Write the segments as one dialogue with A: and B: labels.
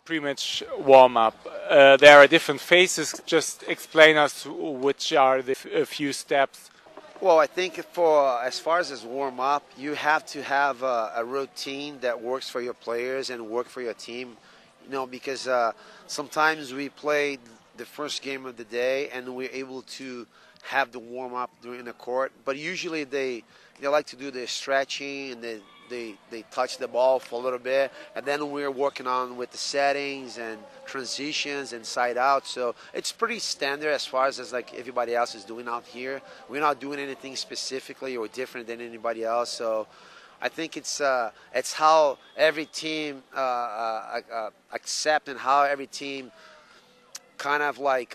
A: pre-match warm-up. There are different phases. Just explain us which are the a few steps.
B: Well, I think for as far as warm up, you have to have a routine that works for your players and work for your team. You know, because sometimes we play the first game of the day and we're able to have the warm up during the court. But usually they like to do the stretching and they touch the ball for a little bit, and then we're working on with the settings and transitions and side out. So it's pretty standard as far as like everybody else is doing out here. We're not doing anything specifically or different than anybody else. So I think it's how every team accept and how every team kind of like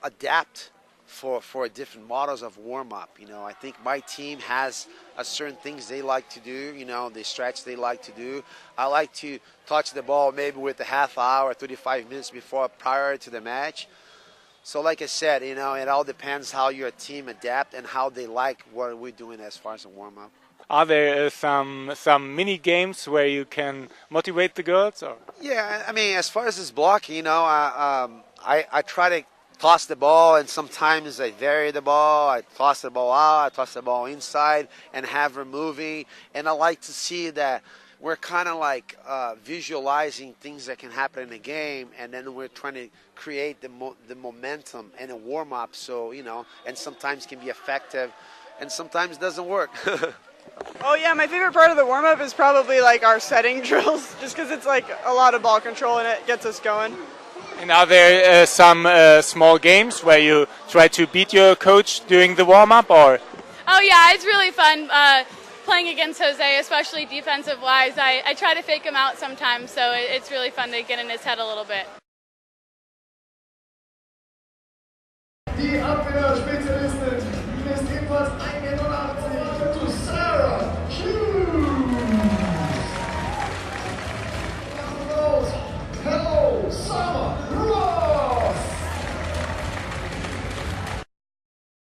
B: adapt for different models of warm-up. I think my team has certain things they like to do, the stretch they like to do. I like to touch the ball maybe with a half hour, 35 minutes prior to the match. So like I said, it all depends how your team adapt and how they like what we're doing as far as a warm-up.
A: Are there some mini games where you can motivate the girls? Or?
B: Yeah, I mean, as far as this blocking, I try to toss the ball, and sometimes I vary the ball. I toss the ball out, I toss the ball inside, and have her moving. And I like to see that we're kind of like visualizing things that can happen in the game, and then we're trying to create the momentum and a warm-up. So, and sometimes can be effective, and sometimes doesn't work.
C: Oh yeah, my favorite part of the warm-up is probably like our setting drills, just because it's like a lot of ball control and it gets us going.
A: And are there some small games where you try to beat your coach during the warm-up, or?
D: Oh yeah, it's really fun playing against Jose, especially defensive-wise. I try to fake him out sometimes, so it's really fun to get in his head a little bit.
E: Die Abwehrspezialistin ist ebenfalls